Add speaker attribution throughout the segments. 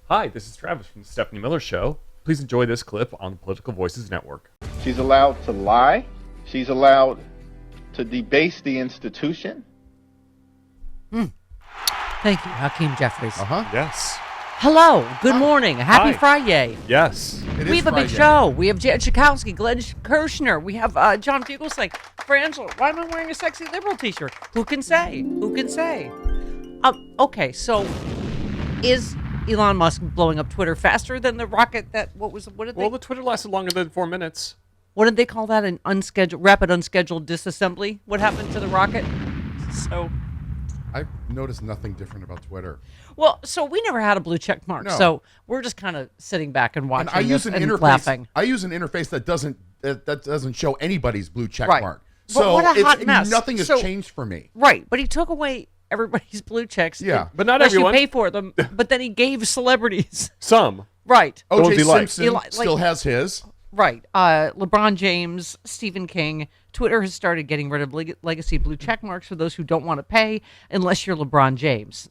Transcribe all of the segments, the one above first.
Speaker 1: Hi, this is Travis from the Stephanie Miller Show. Please enjoy this clip on the Political Voices Network.
Speaker 2: She's allowed to lie. She's allowed to debase the institution.
Speaker 3: Thank you, Hakeem Jeffries.
Speaker 1: Yes.
Speaker 3: Hello, good morning, happy Friday.
Speaker 1: Yes.
Speaker 3: We have a big show. We have Jan Schakowsky, Glenn Kirschner. We have John Fugelsang, Frangela. Why am I wearing a sexy liberal t-shirt? Who can say? Who can say? Okay, so is Elon Musk blowing up Twitter faster than the rocket
Speaker 1: The Twitter lasted longer than 4 minutes.
Speaker 3: What did they call that? An rapid unscheduled disassembly? What happened to the rocket? So
Speaker 4: I've noticed nothing different about Twitter.
Speaker 3: Well, so we never had a blue check mark, so we're just kind of sitting back and watching and laughing.
Speaker 4: I use an interface that doesn't show anybody's blue check mark.
Speaker 3: But
Speaker 4: so
Speaker 3: what a hot mess.
Speaker 4: Nothing has changed for me.
Speaker 3: Right, but he took away everybody's blue checks.
Speaker 4: Yeah,
Speaker 1: but not everyone.
Speaker 3: You pay for them. But then he gave celebrities
Speaker 1: some.
Speaker 3: Right.
Speaker 4: O.J. Simpson still has his.
Speaker 3: Right. LeBron James, Stephen King. Twitter has started getting rid of legacy blue check marks for those who don't want to pay unless you're LeBron James.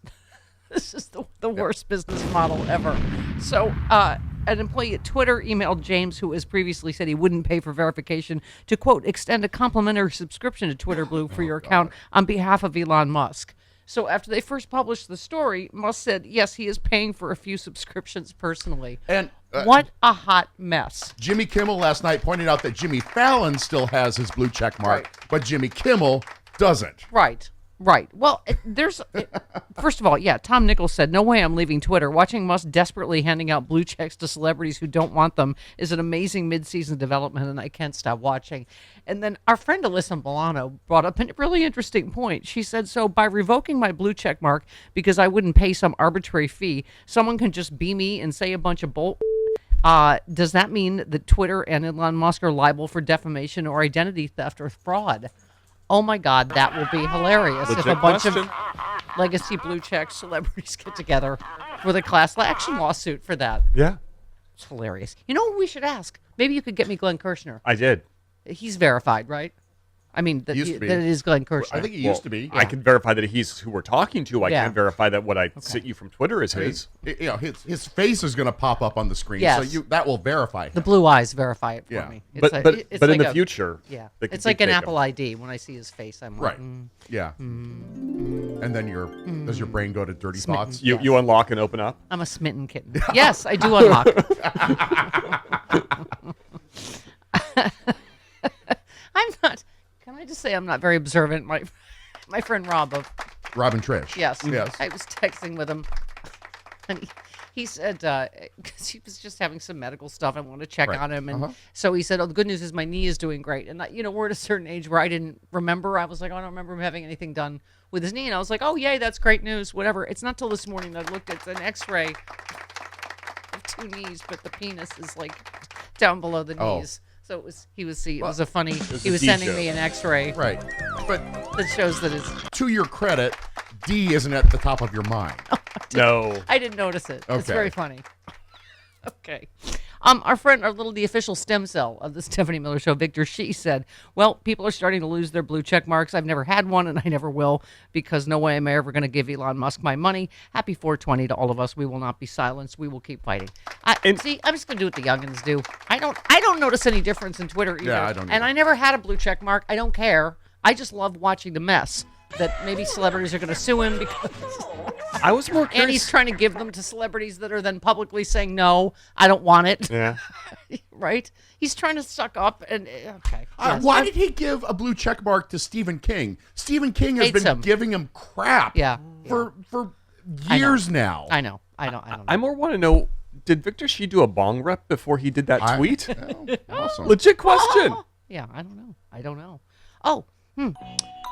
Speaker 3: This is the worst business model ever. So an employee at Twitter emailed James, who has previously said he wouldn't pay for verification, to, quote, extend a complimentary subscription to Twitter Blue for your account on behalf of Elon Musk. So after they first published the story, Musk said, yes, he is paying for a few subscriptions personally. And what a hot mess.
Speaker 4: Jimmy Kimmel last night pointed out that Jimmy Fallon still has his blue check mark, but Jimmy Kimmel doesn't.
Speaker 3: Right. Well, first of all, Tom Nichols said, no way I'm leaving Twitter. Watching Musk desperately handing out blue checks to celebrities who don't want them is an amazing mid-season development, and I can't stop watching. And then our friend Alyssa Milano brought up a really interesting point. She said, so by revoking my blue check mark because I wouldn't pay some arbitrary fee, someone can just be me and say a bunch of bull. Does that mean that Twitter and Elon Musk are liable for defamation or identity theft or fraud? Oh my God, that will be hilarious if a bunch of legacy blue check celebrities get together with a class action lawsuit for that.
Speaker 1: Yeah.
Speaker 3: It's hilarious. You know what we should ask? Maybe you could get me Glenn Kirschner.
Speaker 1: I did.
Speaker 3: He's verified, right? I mean, that it is Glenn Kirschner.
Speaker 4: I think he used to be.
Speaker 1: Yeah. I can verify that he's who we're talking to. I can't verify that what I sent you from Twitter is his.
Speaker 4: His face is going to pop up on the screen, so that will verify him.
Speaker 3: The blue eyes verify it for me.
Speaker 1: But in the future,
Speaker 3: it's like an Apple ID. When I see his face, I'm like,
Speaker 4: And then does your brain go to dirty thoughts?
Speaker 1: You unlock and open up?
Speaker 3: I'm a smitten kitten. Yes, I do unlock. I'm not. Can I just say I'm not very observant? My friend Rob of
Speaker 4: Rob and Trish.
Speaker 3: Yes. I was texting with him, and he said because he was just having some medical stuff. I wanted to check on him, and so he said, "Oh, the good news is my knee is doing great." And we're at a certain age where I didn't remember. I was like, I don't remember him having anything done with his knee, and I was like, "Oh, yay, that's great news." Whatever. It's not till this morning that I looked at an X-ray of 2 knees, but the penis is like down below the knees. So he was sending me an X-ray.
Speaker 4: Right. But
Speaker 3: that shows that
Speaker 4: to your credit, D isn't at the top of your mind.
Speaker 1: No.
Speaker 3: I didn't notice it.
Speaker 4: Okay.
Speaker 3: It's very funny. Okay. The official stem cell of the Stephanie Miller Show, Victor Shee, said, well, people are starting to lose their blue check marks. I've never had one, and I never will, because no way am I ever going to give Elon Musk my money. Happy 420 to all of us. We will not be silenced. We will keep fighting. I'm just going to do what the youngins do. I don't notice any difference in Twitter either.
Speaker 4: Yeah, I don't either.
Speaker 3: And I never had a blue check mark. I don't care. I just love watching the mess that maybe celebrities are going to sue him because...
Speaker 1: I was more curious.
Speaker 3: And he's trying to give them to celebrities that are then publicly saying, no, I don't want it.
Speaker 1: Yeah.
Speaker 3: Right? He's trying to suck up and, okay.
Speaker 4: Why did he give a blue check mark to Stephen King? Stephen King has been giving him crap for years now.
Speaker 3: I know.
Speaker 1: I more want to know, did Victor Shee do a bong rep before he did that tweet?
Speaker 4: Awesome.
Speaker 1: Legit question.
Speaker 3: Yeah, I don't know. Oh,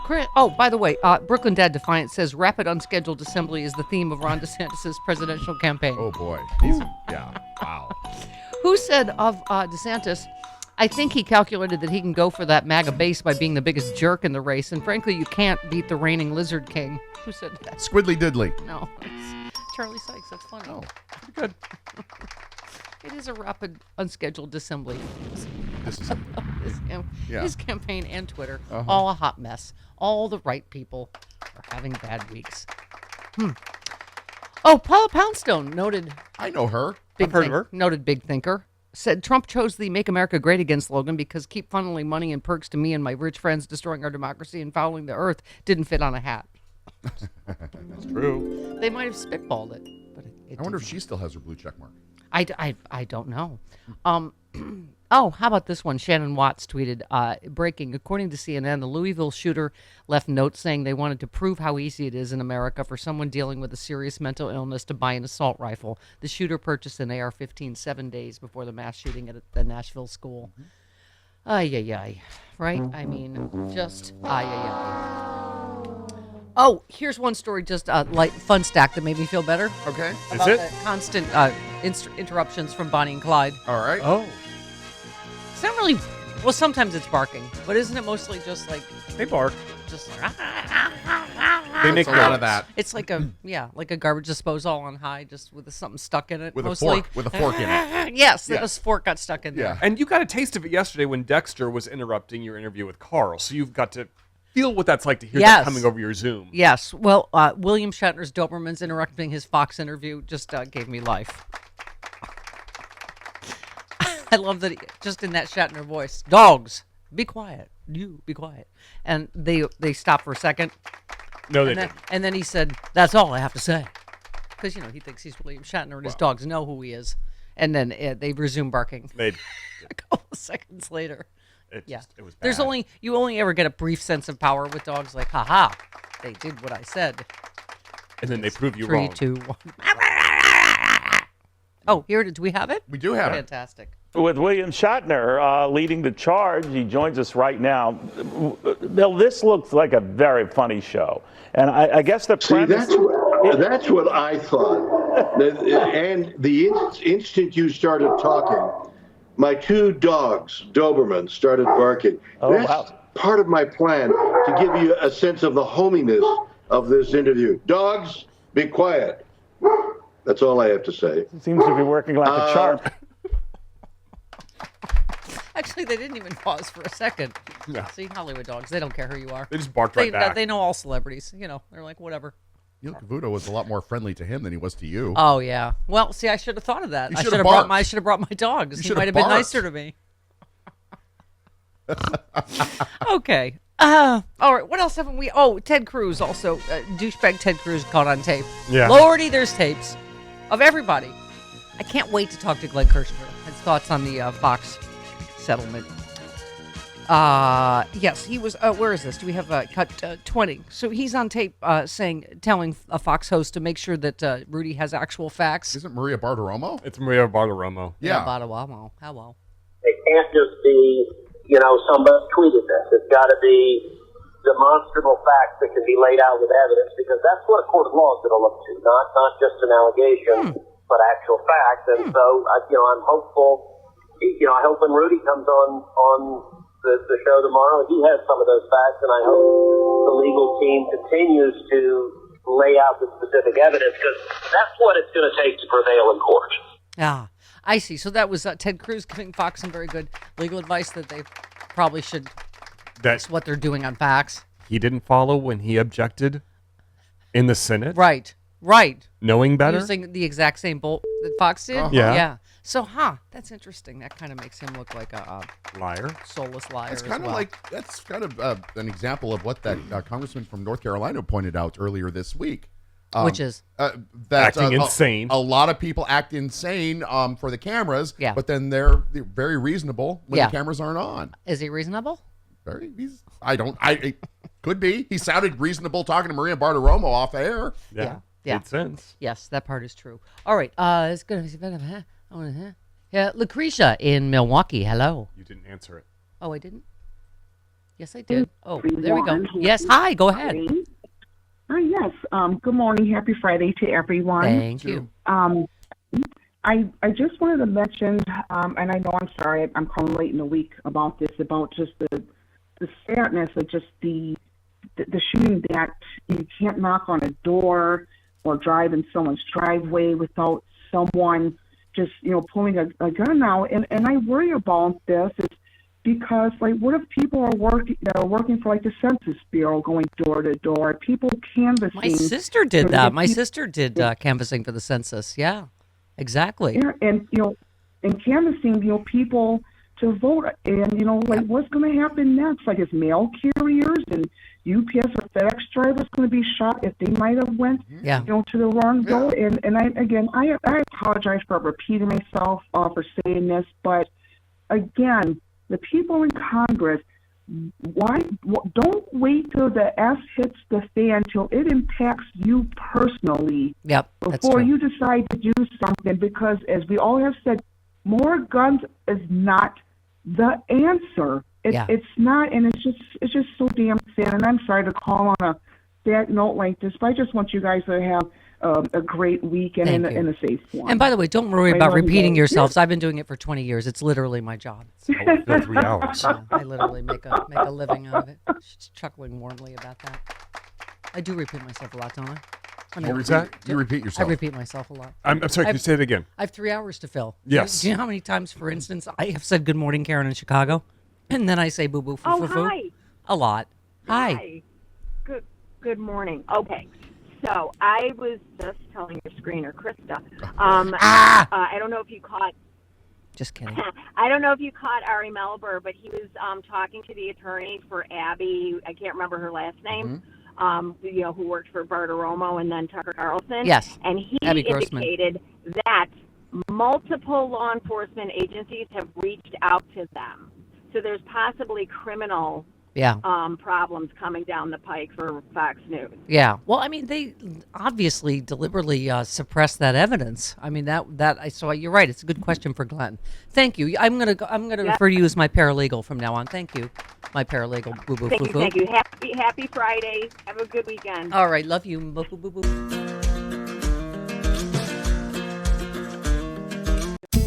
Speaker 3: Chris, by the way, Brooklyn Dad Defiant says rapid unscheduled assembly is the theme of Ron DeSantis' presidential campaign.
Speaker 4: Oh, boy. Wow.
Speaker 3: Who said of DeSantis, I think he calculated that he can go for that MAGA base by being the biggest jerk in the race, and frankly, you can't beat the reigning lizard king. Who said that?
Speaker 4: Squiddly Diddly.
Speaker 3: No, it's Charlie Sykes. That's funny.
Speaker 4: Oh,
Speaker 1: good.
Speaker 3: It is a rapid, unscheduled assembly.
Speaker 4: This is
Speaker 3: his campaign and Twitter, all a hot mess. All the right people are having bad weeks. Oh, Paula Poundstone, noted.
Speaker 4: I know her.
Speaker 1: I've heard of her.
Speaker 3: Noted big thinker. Said Trump chose the Make America Great Again slogan because keep funneling money and perks to me and my rich friends, destroying our democracy and fouling the earth didn't fit on a hat.
Speaker 1: That's true.
Speaker 3: They might have spitballed it. But
Speaker 4: I wonder if she still has her blue check mark.
Speaker 3: I don't know. Oh, how about this one? Shannon Watts tweeted, breaking, according to CNN, the Louisville shooter left notes saying they wanted to prove how easy it is in America for someone dealing with a serious mental illness to buy an assault rifle. The shooter purchased an AR-15 7 days before the mass shooting at the Nashville school. Ay. Right? I mean, just ay. Oh, here's one story, just light fun stack that made me feel better.
Speaker 4: Okay.
Speaker 3: About
Speaker 1: Is it?
Speaker 3: the constant interruptions from Bonnie and Clyde.
Speaker 4: All right.
Speaker 1: Oh.
Speaker 3: It's not really. Well, sometimes it's barking, but isn't it mostly just like
Speaker 1: They bark.
Speaker 3: just?
Speaker 1: They make
Speaker 4: a lot
Speaker 1: noise.
Speaker 4: of that.
Speaker 3: It's like a like a garbage disposal on high, just with something stuck in it.
Speaker 4: With
Speaker 3: mostly.
Speaker 4: a fork in it.
Speaker 3: Yes,
Speaker 4: Yeah.
Speaker 3: a fork got stuck in there.
Speaker 4: Yeah.
Speaker 1: And you got a taste of it yesterday when Dexter was interrupting your interview with Carl. So you've got to feel what that's like to hear that coming over your Zoom.
Speaker 3: Yes. Well, William Shatner's Doberman's interrupting his Fox interview just gave me life. I love that just in that Shatner voice. Dogs, be quiet. You be quiet. And they stopped for a second.
Speaker 1: No, they didn't.
Speaker 3: And then he said, "That's all I have to say," because he thinks he's William Shatner, and his dogs know who he is. And then they resume barking
Speaker 1: They
Speaker 3: a couple of seconds later.
Speaker 1: It was bad.
Speaker 3: There's you only ever get a brief sense of power with dogs. Like, haha, they did what I said.
Speaker 1: And then they prove you
Speaker 3: 3,
Speaker 1: wrong.
Speaker 3: 2, 1. Oh, here it is. Do we have it?
Speaker 4: We do have it.
Speaker 3: Fantastic.
Speaker 5: With William Shatner leading the charge. He joins us right now. Bill, this looks like a very funny show. And I guess the premise...
Speaker 6: That's what I thought. And the instant you started talking, my 2 dogs, Dobermans, started barking. That's part of my plan to give you a sense of the hominess of this interview. Dogs, be quiet. That's all I have to say.
Speaker 5: Seems to be working like a charm.
Speaker 3: Actually, they didn't even pause for a second.
Speaker 1: Yeah.
Speaker 3: See, Hollywood dogs, they don't care who you are.
Speaker 1: They just barked right back.
Speaker 3: They know all celebrities. They're like, whatever.
Speaker 4: Neil Cavuto was a lot more friendly to him than he was to you.
Speaker 3: Oh, yeah. Well, see, I should have thought of that.
Speaker 4: You
Speaker 3: I
Speaker 4: should have
Speaker 3: brought my dogs.
Speaker 4: You
Speaker 3: He
Speaker 4: should
Speaker 3: might
Speaker 4: have
Speaker 3: have been
Speaker 4: barked.
Speaker 3: nicer to me. Okay. All right. What else haven't we? Oh, Ted Cruz also. Douchebag Ted Cruz caught on tape.
Speaker 1: Yeah.
Speaker 3: Lordy, there's tapes of everybody. I can't wait to talk to Glenn Kirschner. His thoughts on the Fox settlement. Yes, he was. Where is this? Do we have cut 20? So he's on tape telling a Fox host to make sure that Rudy has actual facts.
Speaker 4: Isn't Maria Bartiromo?
Speaker 1: It's Maria Bartiromo.
Speaker 4: Yeah.
Speaker 3: Hello.
Speaker 7: It can't just be, somebody tweeted this. It's got to be demonstrable facts that can be laid out with evidence, because that's what a court of law is going to look to, not just an allegation, but actual facts. And so, I'm hopeful. I hope when Rudy comes on the show tomorrow, he has some of those facts, and I hope the legal team continues to lay out the specific evidence, because that's what it's going to take to prevail in court.
Speaker 3: Ah, I see. So that was Ted Cruz giving Fox some very good legal advice that they probably should. That's what they're doing on Fox.
Speaker 1: He didn't follow when he objected in the Senate.
Speaker 3: Right.
Speaker 1: Knowing better.
Speaker 3: Using the exact same bolt that Fox did.
Speaker 1: Yeah.
Speaker 3: So, that's interesting. That kind of makes him look like a
Speaker 1: liar,
Speaker 3: soulless liar.
Speaker 4: That's kind of an example of what that congressman from North Carolina pointed out earlier this week.
Speaker 3: Which is
Speaker 4: that
Speaker 1: acting insane.
Speaker 4: A lot of people act insane for the cameras,
Speaker 3: yeah.
Speaker 4: But then they're very reasonable when the cameras aren't on.
Speaker 3: Is he reasonable?
Speaker 4: It could be. He sounded reasonable talking to Maria Bartiromo off air.
Speaker 3: Yeah.
Speaker 1: Made sense.
Speaker 3: Yes, that part is true. All right. It's going to be yeah, Lucretia in Milwaukee. Hello.
Speaker 1: You didn't answer it.
Speaker 3: Oh, I didn't? Yes, I did. Oh, there we go. Yes, hi. Go ahead.
Speaker 8: Hi, yes. Good morning. Happy Friday to everyone.
Speaker 3: Thank you.
Speaker 8: I just wanted to mention, and I know I'm sorry, I'm calling late in the week about this, about just the sadness of just the shooting, that you can't knock on a door or drive in someone's driveway without someone just, pulling a gun out. And I worry about this. because, like, what if people are working for, like, the Census Bureau, going door to door? People canvassing.
Speaker 3: My sister did that. My sister did canvassing for the census. Yeah, exactly.
Speaker 8: Yeah, and canvassing, people to vote, and like, what's going to happen next? Like, is mail carriers and UPS or FedEx drivers going to be shocked if they might have went, to the wrong vote? And I apologize for repeating myself for saying this, but again, the people in Congress, don't wait till the S hits the fan till it impacts you personally before you decide to do something, because as we all have said, more guns is not the answer. It's not, and it's just so damn sad. And I'm sorry to call on a bad note like this, but I just want you guys to have a great weekend and a safe one.
Speaker 3: And by the way, don't worry about repeating yourselves. I've been doing it for 20 years. It's literally my job.
Speaker 1: It's 3 hours.
Speaker 3: I literally make a living out of it. She's chuckling warmly about that. I do repeat myself a lot, don't I?
Speaker 1: What was that? You repeat yourself.
Speaker 3: I repeat myself a lot.
Speaker 1: I'm sorry, can you say it again?
Speaker 3: I have 3 hours to fill.
Speaker 1: Yes.
Speaker 3: Do you know how many times, for instance, I have said good morning, Karen, in Chicago? And then I say boo boo foo foo foo.
Speaker 9: Hi.
Speaker 3: A lot. Hi.
Speaker 9: Good morning. Okay. So I was just telling your screener, Krista. I don't know if you caught.
Speaker 3: Just kidding.
Speaker 9: I don't know if you caught Ari Melber, but he was talking to the attorney for Abby. I can't remember her last name. Who worked for Bartiromo and then Tucker Carlson.
Speaker 3: Yes.
Speaker 9: And he
Speaker 3: Abby
Speaker 9: indicated that multiple law enforcement agencies have reached out to them. So there's possibly criminal problems coming down the pike for Fox News.
Speaker 3: Yeah. Well, I mean, they obviously deliberately suppressed that evidence. I mean, so you're right. It's a good question for Glenn. Thank you. I'm gonna refer to you as my paralegal from now on. Thank you, my paralegal. Boo boo foo foo.
Speaker 9: Thank you. Happy Friday. Have a good weekend.
Speaker 3: All right. Love you. Boo boo boo boo.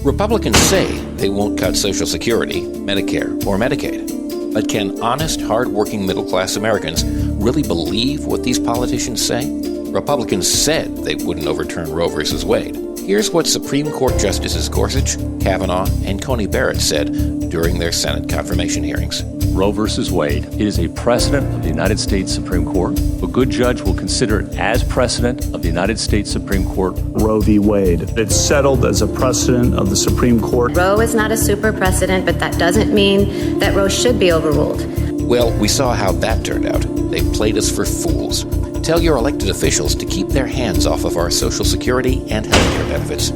Speaker 10: Republicans say they won't cut Social Security, Medicare, or Medicaid. But can honest, hard-working middle-class Americans really believe what these politicians say? Republicans said they wouldn't overturn Roe v. Wade. Here's what Supreme Court Justices Gorsuch, Kavanaugh, and Coney Barrett said during their Senate confirmation hearings.
Speaker 11: Roe v. Wade. It is a precedent of the United States Supreme Court. A good judge will consider it as precedent of the United States Supreme Court.
Speaker 12: Roe v. Wade. It's settled as a precedent of the Supreme Court.
Speaker 13: Roe is not a super precedent, but that doesn't mean that Roe should be overruled.
Speaker 10: Well, we saw how that turned out. They played us for fools. Tell your elected officials to keep their hands off of our Social Security and healthcare benefits.